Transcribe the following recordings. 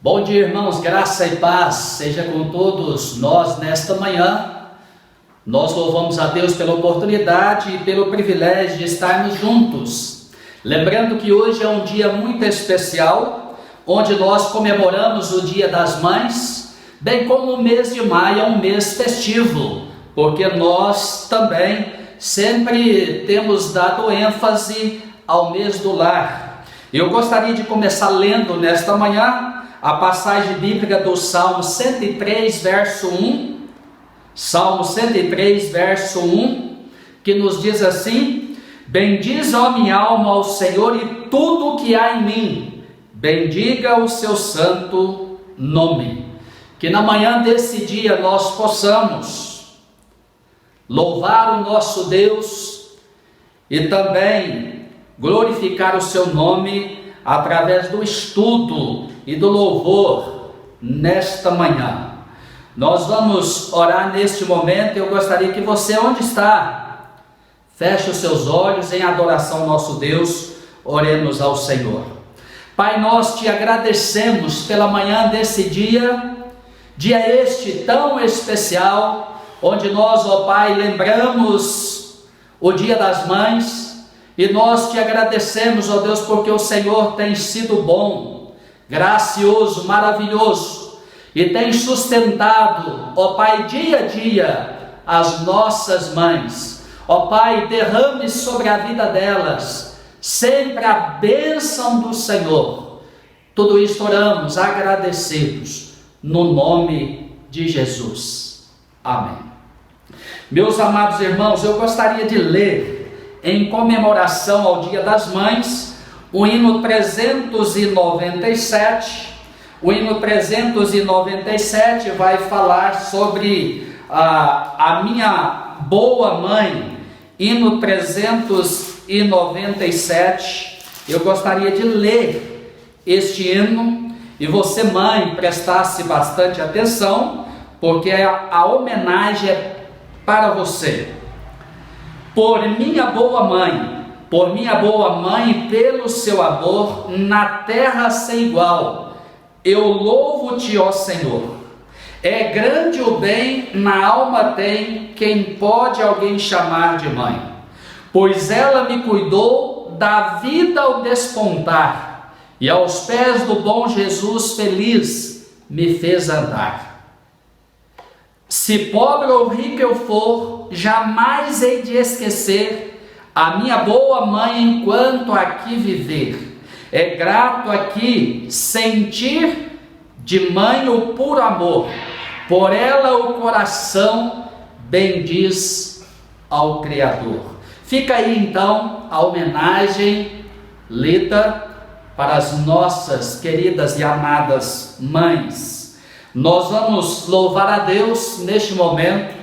Bom dia, irmãos, graça e paz seja com todos nós nesta manhã. Nós louvamos a Deus pela oportunidade e pelo privilégio de estarmos juntos. Lembrando que hoje é um dia muito especial, onde nós comemoramos o Dia das Mães, bem como o mês de maio é um mês festivo, porque nós também sempre temos dado ênfase ao mês do lar. Eu gostaria de começar lendo nesta manhã a passagem bíblica do Salmo 103, verso 1, Salmo 103, verso 1, que nos diz assim: bendize, ó minha alma, ao Senhor, e tudo o que há em mim, bendiga o seu santo nome. Que na manhã desse dia nós possamos louvar o nosso Deus e também glorificar o seu nome através do estudo e do louvor nesta manhã. Nós vamos orar neste momento. Eu gostaria que você, onde está, feche os seus olhos em adoração ao nosso Deus. Oremos ao Senhor. Pai, nós te agradecemos pela manhã desse dia este tão especial, onde nós, ó Pai, lembramos o Dia das Mães, e nós te agradecemos, ó Deus, porque o Senhor tem sido bom, gracioso, maravilhoso, e tem sustentado, ó Pai, dia a dia, as nossas mães. Ó Pai, derrame sobre a vida delas sempre a bênção do Senhor. Tudo isto oramos agradecidos, no nome de Jesus. Amém. Meus amados irmãos, eu gostaria de ler, em comemoração ao Dia das Mães, o hino 397. O hino 397 vai falar sobre a minha boa mãe. Hino 397. Eu gostaria de ler este hino, e você, mãe, prestasse bastante atenção, porque a homenagem é para você. Por minha boa mãe e pelo seu amor na terra sem igual, eu louvo-te, ó Senhor. É grande o bem, na alma tem quem pode alguém chamar de mãe, pois ela me cuidou da vida ao despontar, e aos pés do bom Jesus feliz me fez andar. Se pobre ou rico eu for, jamais hei de esquecer a minha boa mãe enquanto aqui viver. É grato aqui sentir de mãe o puro amor, por ela o coração bendiz ao Criador. Fica aí então a homenagem lida para as nossas queridas e amadas mães. Nós vamos louvar a Deus neste momento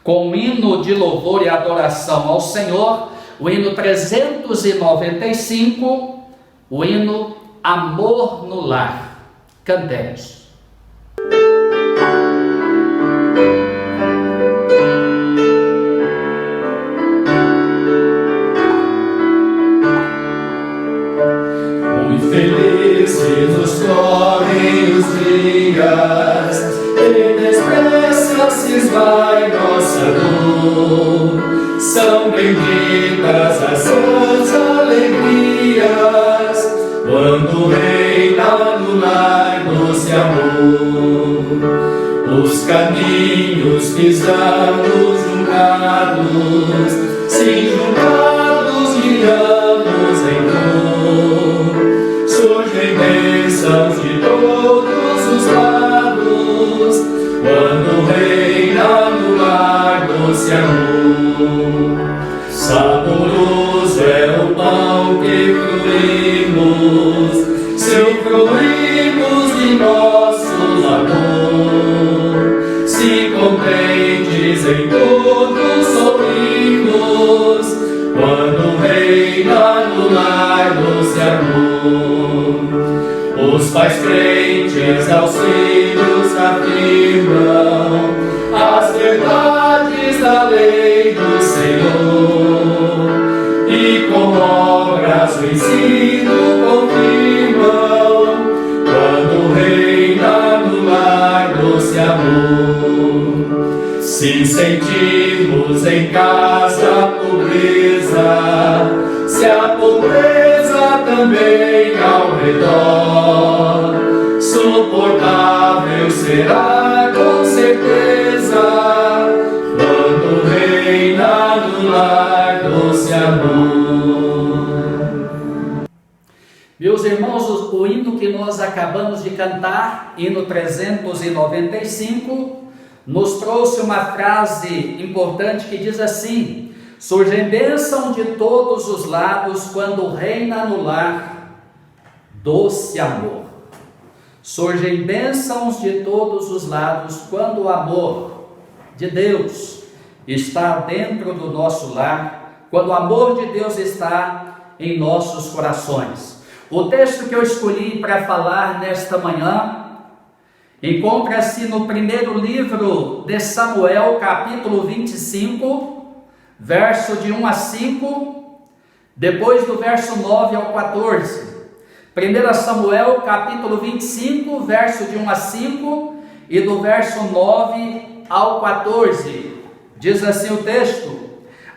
com um hino de louvor e adoração ao Senhor, o hino 395, o hino Amor no Lar. Cantemos. Muito felizes nos correm os dias, e depressa se esvai nossa dor. São benditas as suas alegrias, quando reina no lar doce amor. Os caminhos pisamos juntados, sim, juntados guiamos em dor. Surgem bênçãos de todos os lados, quando reina no lar doce amor. Saboroso é o pão que fruímos, se fruímos de nosso amor. Se contentes em tudo sorrimos, quando reina no lar doce amor. Os pais crentes aos filhos afirmam as verdades da lei do Senhor, e com obras o ensino confirmam, quando o rei Se sentimos em casa a pobreza, se a pobreza também ao redor, suportável será com certeza, quando reina no lar doce amor. Meus irmãos, o hino que nós acabamos de cantar, hino 395, nos trouxe uma frase importante que diz assim: surge bênção de todos os lados quando reina no lar doce amor. Surgem bênçãos de todos os lados quando o amor de Deus está dentro do nosso lar, quando o amor de Deus está em nossos corações. O texto que eu escolhi para falar nesta manhã encontra-se no primeiro livro de Samuel, capítulo 25, verso de 1 a 5, depois do verso 9 ao 14. 1 Samuel, capítulo 25, verso de 1 a 5 e do verso 9 ao 14. Diz assim o texto: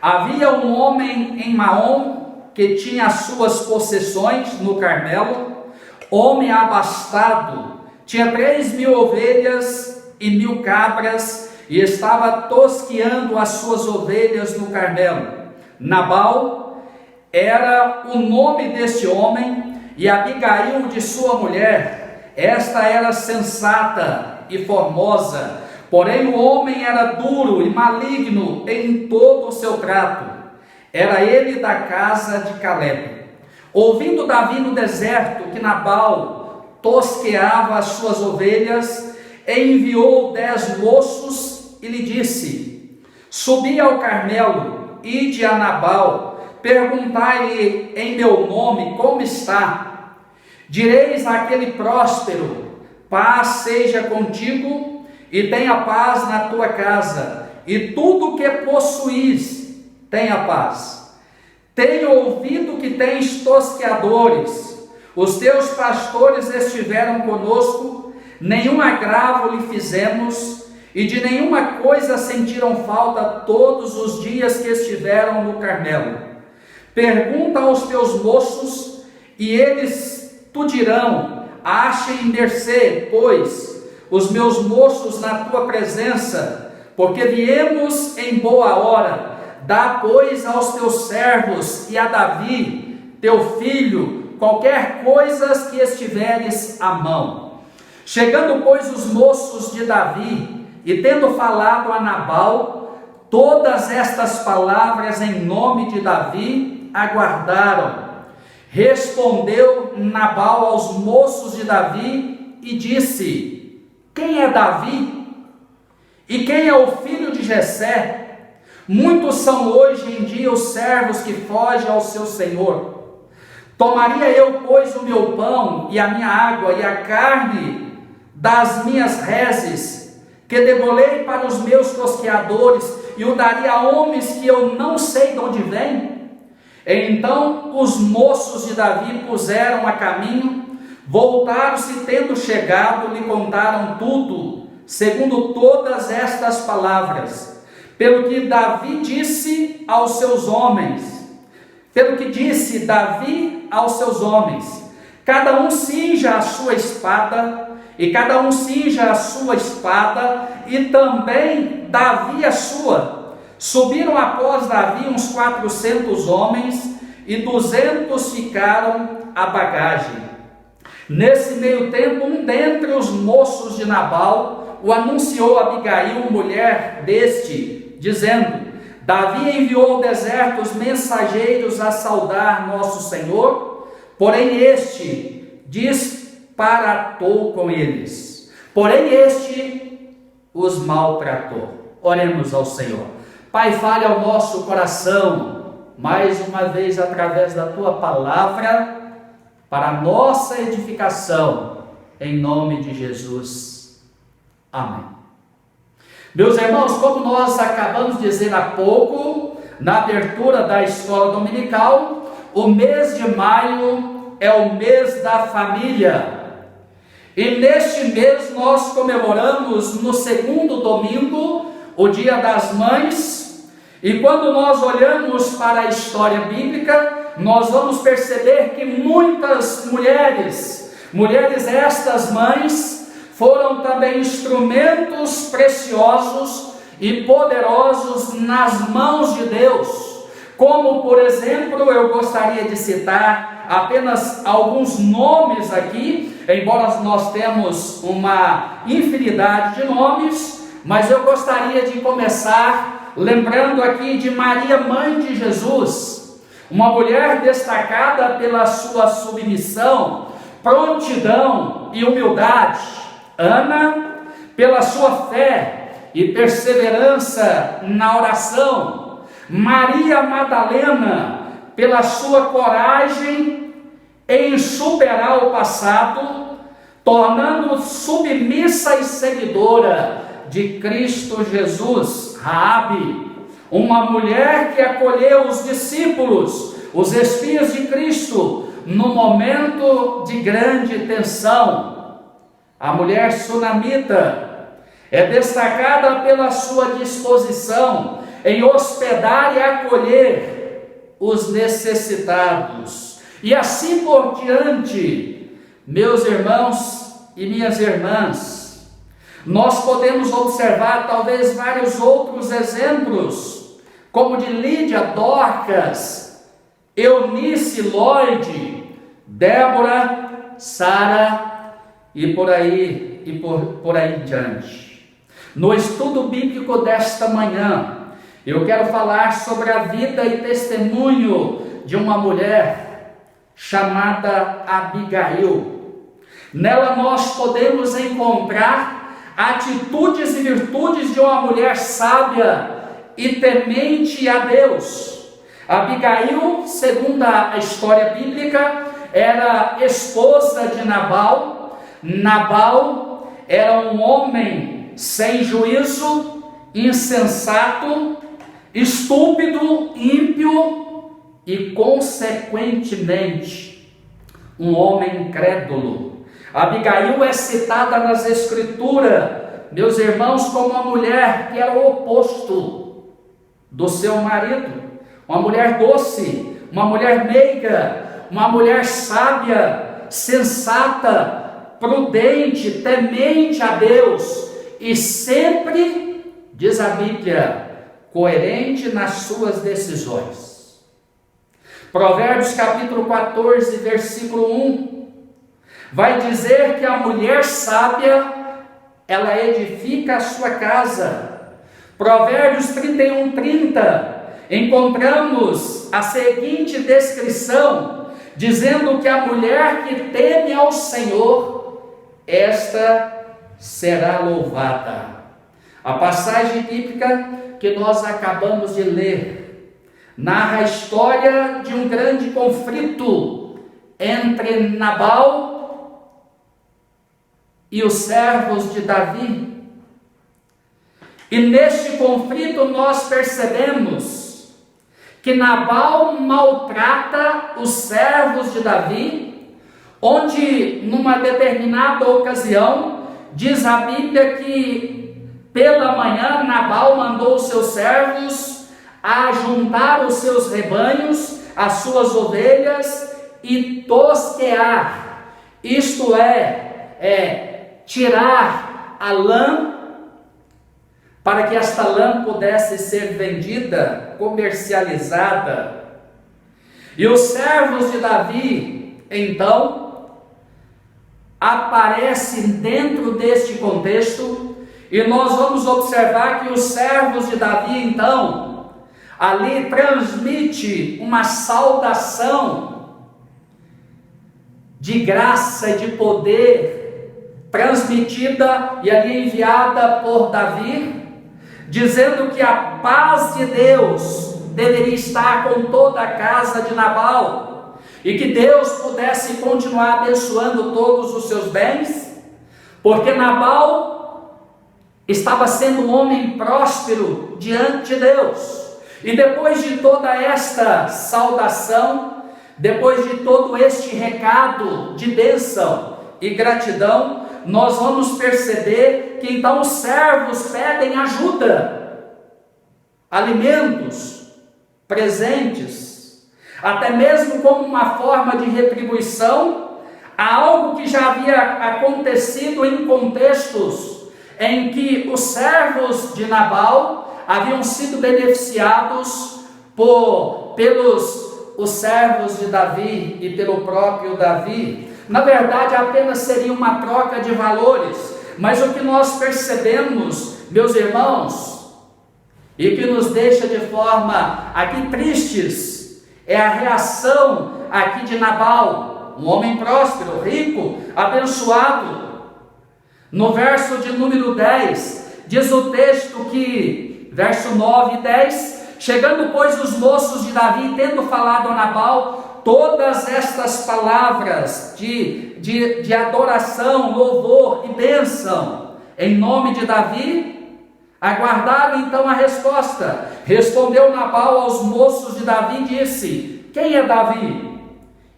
havia um homem em Maom que tinha as suas possessões no Carmelo, homem abastado, tinha 3.000 ovelhas e 1.000 cabras, e estava tosqueando as suas ovelhas no Carmelo. Nabal era o nome deste homem, e Abigail de sua mulher, esta era sensata e formosa, porém o homem era duro e maligno em todo o seu trato. Era ele da casa de Caleb. Ouvindo Davi no deserto que Nabal tosqueava as suas ovelhas, enviou 10 moços e lhe disse: subi ao Carmelo, ide a Nabal, perguntai-lhe em meu nome como está. Direis àquele próspero: paz seja contigo, e tenha paz na tua casa, e tudo que possuís tenha paz. Tenho ouvido que tens tosqueadores, os teus pastores estiveram conosco, nenhum agravo lhe fizemos, e de nenhuma coisa sentiram falta todos os dias que estiveram no Carmelo. Pergunta aos teus moços, e eles te dirão: achem mercê, pois, os meus moços na tua presença, porque viemos em boa hora. Dá, pois, aos teus servos e a Davi, teu filho, qualquer coisa que estiveres à mão. Chegando, pois, os moços de Davi, e tendo falado a Nabal todas estas palavras em nome de Davi, aguardaram. Respondeu Nabal aos moços de Davi e disse: quem é Davi? E quem é o filho de Jessé? Muitos são hoje em dia os servos que fogem ao seu senhor. Tomaria eu, pois, o meu pão e a minha água e a carne das minhas reses, que degolei para os meus tosqueadores, e o daria a homens que eu não sei de onde vêm? Então os moços de Davi puseram a caminho, voltaram-se, tendo chegado, lhe contaram tudo, segundo todas estas palavras. Pelo que disse Davi aos seus homens, cada um cinja a sua espada, e cada um cinja a sua espada, e também Davi a sua. Subiram após Davi uns 400 homens, e 200 ficaram à bagagem. Nesse meio tempo, um dentre os moços de Nabal o anunciou a Abigail, mulher deste, dizendo: Davi enviou ao deserto os mensageiros a saudar nosso Senhor, porém este disparatou com eles, porém este os maltratou. Oremos ao Senhor. Pai, fale ao nosso coração, mais uma vez através da Tua palavra, para a nossa edificação, em nome de Jesus. Amém. Meus irmãos, como nós acabamos de dizer há pouco, na abertura da escola dominical, o mês de maio é o mês da família. E neste mês nós comemoramos no segundo domingo o Dia das Mães, e quando nós olhamos para a história bíblica, nós vamos perceber que muitas mulheres estas mães, foram também instrumentos preciosos e poderosos nas mãos de Deus. Como, por exemplo, eu gostaria de citar apenas alguns nomes aqui, embora nós temos uma infinidade de nomes, mas eu gostaria de começar lembrando aqui de Maria, mãe de Jesus, uma mulher destacada pela sua submissão, prontidão e humildade. Ana, pela sua fé e perseverança na oração. Maria Madalena, pela sua coragem em superar o passado, tornando submissa e seguidora de Cristo Jesus. Raabe, uma mulher que acolheu os discípulos, os espias de Cristo, no momento de grande tensão. A mulher sunamita é destacada pela sua disposição em hospedar e acolher os necessitados. E assim por diante, meus irmãos e minhas irmãs, nós podemos observar talvez vários outros exemplos, como de Lídia, Dorcas, Eunice, Lloyd, Débora, Sara e por aí em diante. No estudo bíblico desta manhã, eu quero falar sobre a vida e testemunho de uma mulher chamada Abigail. Nela nós podemos encontrar atitudes e virtudes de uma mulher sábia e temente a Deus. Abigail, segundo a história bíblica, era esposa de Nabal. Nabal era um homem sem juízo, insensato, estúpido, ímpio e, consequentemente, um homem incrédulo. Abigail é citada nas Escrituras, meus irmãos, como uma mulher que era o oposto do seu marido, uma mulher doce, uma mulher meiga, uma mulher sábia, sensata, prudente, temente a Deus e sempre, diz a Bíblia, coerente nas suas decisões. Provérbios capítulo 14, versículo 1, vai dizer que a mulher sábia, ela edifica a sua casa. Provérbios 31, 30, encontramos a seguinte descrição, dizendo que a mulher que teme ao Senhor, esta será louvada. A passagem bíblica que nós acabamos de ler narra a história de um grande conflito entre Nabal e os servos de Davi. E neste conflito nós percebemos que Nabal maltrata os servos de Davi, onde numa determinada ocasião, diz a Bíblia que pela manhã Nabal mandou os seus servos a juntar os seus rebanhos, as suas ovelhas e tosquear, isto é tirar a lã, para que esta lã pudesse ser vendida, comercializada. E os servos de Davi, então, aparecem dentro deste contexto, e nós vamos observar que os servos de Davi, então, ali transmite uma saudação de graça e de poder, transmitida e ali enviada por Davi, dizendo que a paz de Deus deveria estar com toda a casa de Nabal, e que Deus pudesse continuar abençoando todos os seus bens, porque Nabal estava sendo um homem próspero diante de Deus. E depois de toda esta saudação, depois de todo este recado de bênção e gratidão, nós vamos perceber que então os servos pedem ajuda. alimentos, presentes, até mesmo como uma forma de retribuição a algo que já havia acontecido em contextos em que os servos de Nabal haviam sido beneficiados pelos os servos de Davi e pelo próprio Davi. Na verdade, apenas seria uma troca de valores, mas o que nós percebemos, meus irmãos, e que nos deixa de forma aqui tristes, é a reação aqui de Nabal, um homem próspero, rico, abençoado. No verso de número 10, diz o texto que, verso 9 e 10, chegando pois os moços de Davi, tendo falado a Nabal todas estas palavras de adoração, louvor e bênção, em nome de Davi, aguardaram então a resposta. Respondeu Nabal aos moços de Davi e disse: quem é Davi?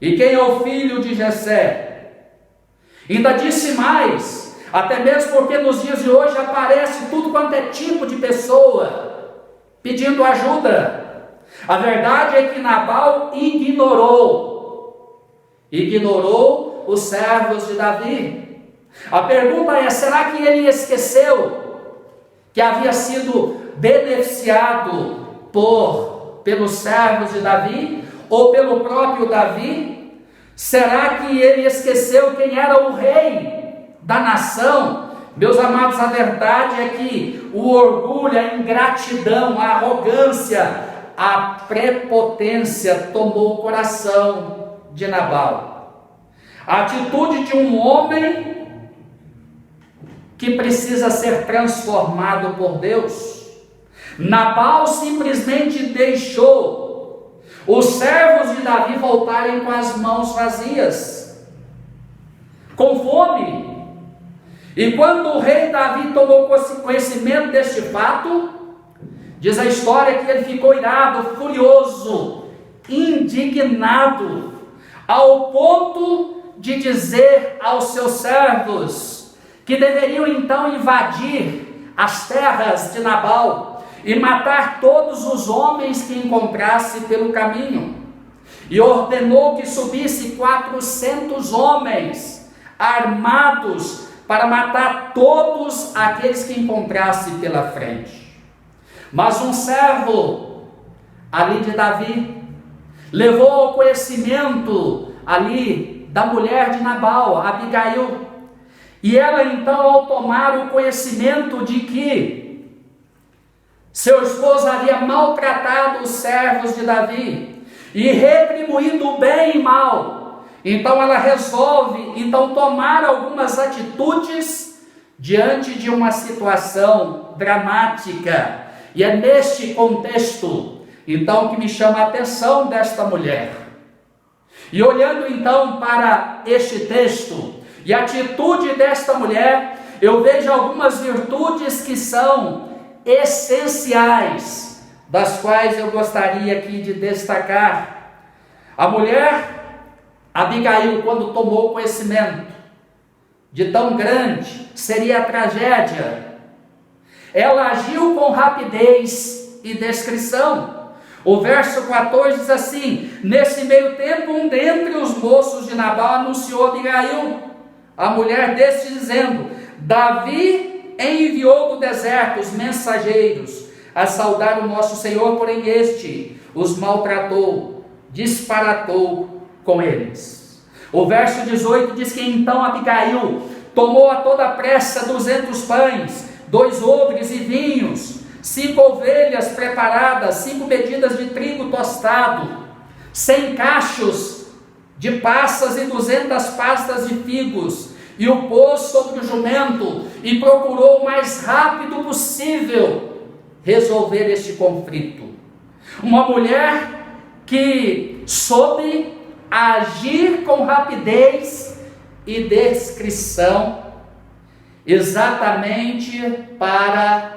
E quem é o filho de Jessé? Ainda disse mais, até mesmo porque nos dias de hoje aparece tudo quanto é tipo de pessoa pedindo ajuda. A verdade é que Nabal ignorou os servos de Davi. A pergunta é: será que ele esqueceu que havia sido beneficiado pelos servos de Davi ou pelo próprio Davi? Será que ele esqueceu quem era o rei da nação? Meus amados, a verdade é que o orgulho, a ingratidão, a arrogância, a prepotência tomou o coração de Nabal. A atitude de um homem que precisa ser transformado por Deus. Nabal simplesmente deixou os servos de Davi voltarem com as mãos vazias, com fome. E quando o rei Davi tomou conhecimento deste fato, diz a história que ele ficou irado, furioso, indignado, ao ponto de dizer aos seus servos que deveriam então invadir as terras de Nabal e matar todos os homens que encontrasse pelo caminho. E ordenou que subisse 400 homens armados para matar todos aqueles que encontrasse pela frente. Mas um servo ali de Davi levou ao conhecimento ali da mulher de Nabal, Abigail, e ela então, ao tomar o conhecimento de que seu esposo havia maltratado os servos de Davi e retribuído o bem e mal, então ela resolve tomar algumas atitudes diante de uma situação dramática. E é neste contexto então que me chama a atenção desta mulher. E olhando então para este texto e a atitude desta mulher, eu vejo algumas virtudes que são essenciais, das quais eu gostaria aqui de destacar. A mulher Abigail, quando tomou conhecimento de tão grande seria a tragédia, ela agiu com rapidez e discrição. O verso 14 diz assim: nesse meio tempo, um dentre os moços de Nabal anunciou a Abigail, a mulher deste, dizendo: Davi enviou do deserto os mensageiros a saudar o nosso Senhor, porém este os maltratou, disparatou com eles. O verso 18 diz que então Abigail tomou a toda pressa 200 pães, 2 odres e vinhos, 5 ovelhas preparadas, 5 medidas de trigo tostado, 100 cachos de passas e 200 pastas de figos, e o pôs sobre o jumento, e procurou o mais rápido possível resolver este conflito. Uma mulher que soube agir com rapidez e discrição, exatamente para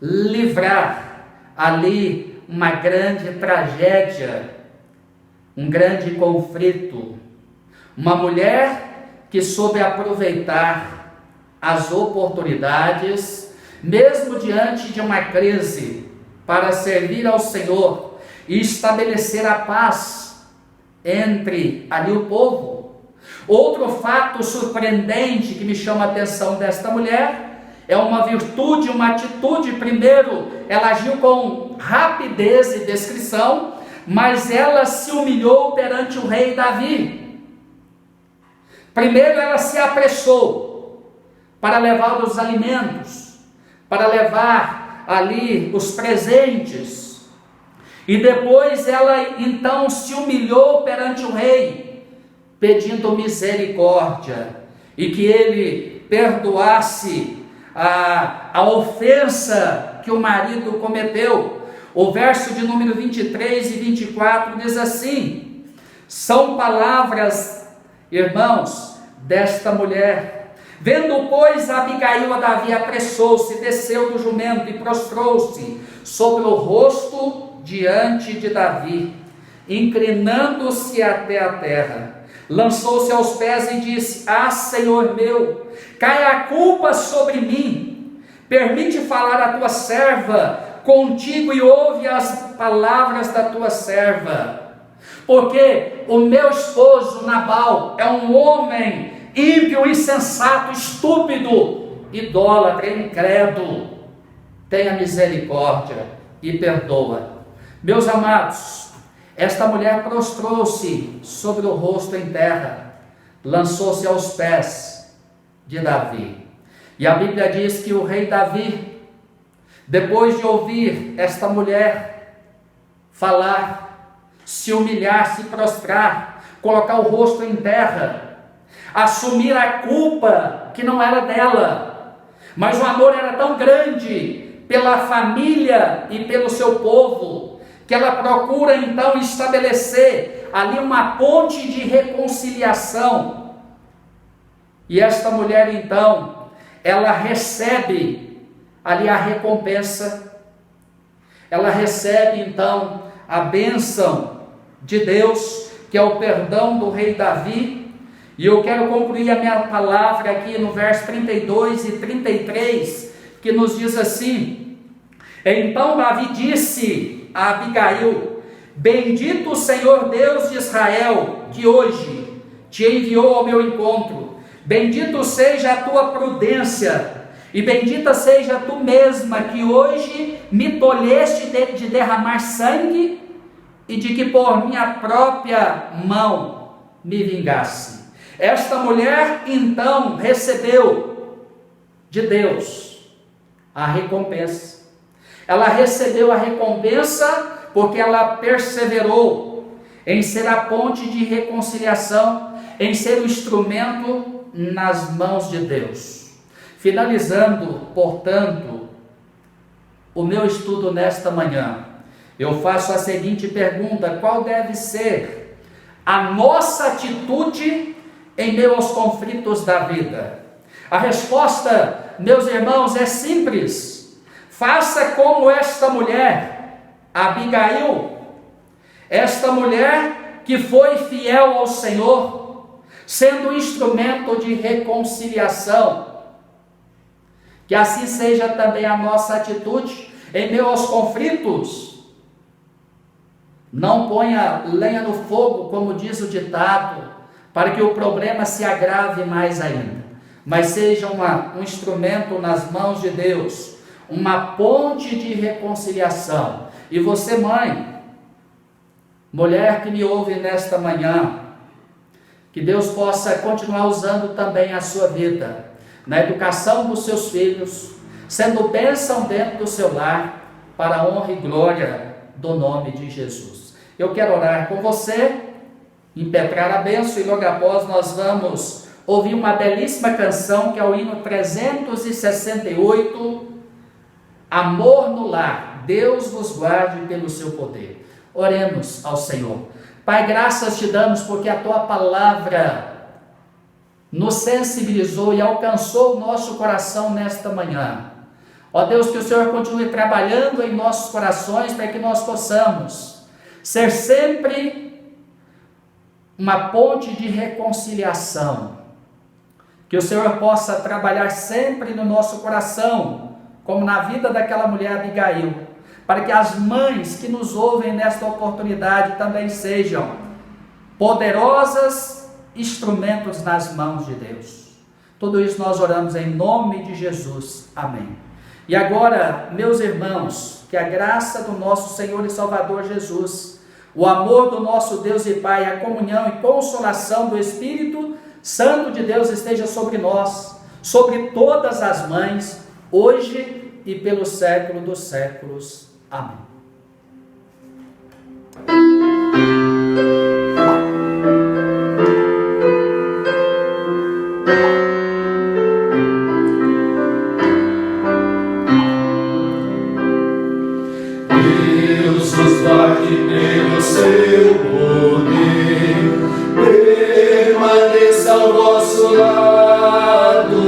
livrar ali uma grande tragédia, um grande conflito. Uma mulher que soube aproveitar as oportunidades, mesmo diante de uma crise, para servir ao Senhor e estabelecer a paz entre ali o povo. Outro fato surpreendente que me chama a atenção desta mulher é uma virtude, uma atitude. Primeiro, ela agiu com rapidez e descrição, mas ela se humilhou perante o rei Davi. Primeiro, ela se apressou para levar os alimentos, para levar ali os presentes, e depois ela então se humilhou perante o rei, pedindo misericórdia, e que ele perdoasse a ofensa que o marido cometeu. O verso de número 23 e 24 diz assim: são palavras, irmãos, desta mulher. Vendo, pois, Abigail a Davi, apressou-se, desceu do jumento e prostrou-se sobre o rosto diante de Davi, inclinando-se até a terra. Lançou-se aos pés e disse: ah, Senhor meu, cai a culpa sobre mim, permite falar a tua serva contigo e ouve as palavras da tua serva, porque o meu esposo Nabal é um homem ímpio, insensato, estúpido, idólatra, incrédulo. Tenha misericórdia e perdoa. Meus amados, esta mulher prostrou-se sobre o rosto em terra, lançou-se aos pés de Davi. E a Bíblia diz que o rei Davi, depois de ouvir esta mulher falar, se humilhar, se prostrar, colocar o rosto em terra, assumir a culpa que não era dela, mas o amor era tão grande pela família e pelo seu povo, que ela procura então estabelecer ali uma ponte de reconciliação. E esta mulher então, ela recebe ali a recompensa, ela recebe então a bênção de Deus, que é o perdão do rei Davi. E eu quero concluir a minha palavra aqui no verso 32 e 33, que nos diz assim: então Davi disse a Abigail: bendito o Senhor Deus de Israel, que hoje te enviou ao meu encontro. Bendito seja a tua prudência, e bendita seja tu mesma, que hoje me tolheste de derramar sangue, e de que por minha própria mão me vingasse. Esta mulher então recebeu de Deus a recompensa. Ela recebeu a recompensa porque ela perseverou em ser a ponte de reconciliação, em ser o instrumento nas mãos de Deus. Finalizando, portanto, o meu estudo nesta manhã, eu faço a seguinte pergunta: qual deve ser a nossa atitude em meio aos conflitos da vida? A resposta, meus irmãos, é simples. Faça como esta mulher, Abigail, esta mulher que foi fiel ao Senhor, sendo instrumento de reconciliação. Que assim seja também a nossa atitude em meio aos conflitos. Não ponha lenha no fogo, como diz o ditado, para que o problema se agrave mais ainda, mas seja um instrumento nas mãos de Deus, uma ponte de reconciliação. E você, mãe, mulher que me ouve nesta manhã, que Deus possa continuar usando também a sua vida, na educação dos seus filhos, sendo bênção dentro do seu lar, para a honra e glória do nome de Jesus. Eu quero orar com você, impetrar a bênção, e logo após nós vamos ouvir uma belíssima canção, que é o hino 368, Amor no Lar. Deus vos guarde pelo seu poder. Oremos ao Senhor. Pai, graças te damos porque a tua palavra nos sensibilizou e alcançou o nosso coração nesta manhã. Ó Deus, que o Senhor continue trabalhando em nossos corações para que nós possamos ser sempre uma ponte de reconciliação. Que o Senhor possa trabalhar sempre no nosso coração, como na vida daquela mulher Abigail, para que as mães que nos ouvem nesta oportunidade também sejam poderosas instrumentos nas mãos de Deus. Tudo isso nós oramos em nome de Jesus. Amém. E agora, meus irmãos, que a graça do nosso Senhor e Salvador Jesus, o amor do nosso Deus e Pai, a comunhão e consolação do Espírito Santo de Deus esteja sobre nós, sobre todas as mães, hoje e pelo século dos séculos. Amém. Deus nos guarde pelo seu poder, permaneça ao vosso lado,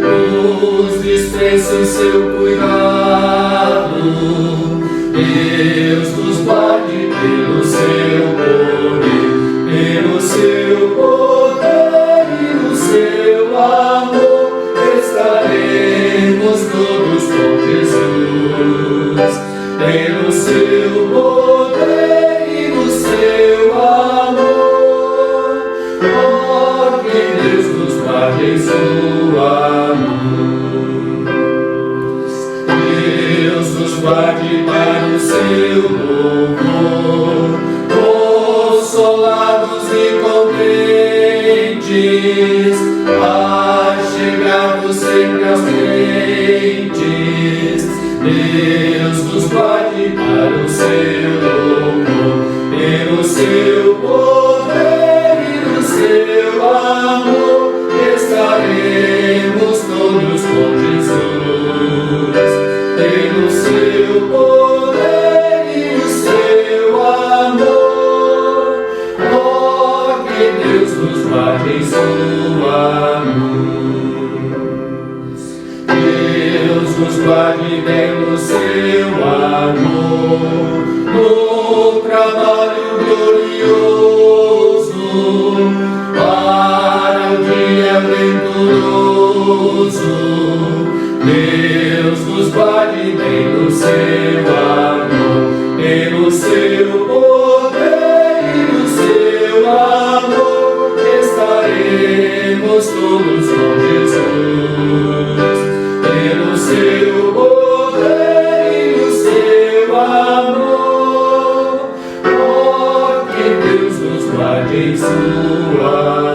nos dispense em seu cuidado. Deus nos guarde pelo seu poder e no seu amor, estaremos todos com Jesus. Pelo seu poder e no seu amor, ó, que Deus nos guarde em sua luz. Deus nos guarde para o seu louvor, consolados e contentes, achegados sempre aos crentes. Deus nos guarde para o seu louvor, pelo seu poder e no seu amor, estaremos todos com Jesus. Pelo seu poder e no seu amor, ó, que Deus nos guarde em sua luz. Deus nos guarde bem no seu amor, no trabalho glorioso, para o dia venturoso. Deus nos guarde bem no seu amor, pelo seu poder e no seu amor, estaremos todos com Jesus. Pelo seu poder e no seu amor, ó, que Deus nos guarde em sua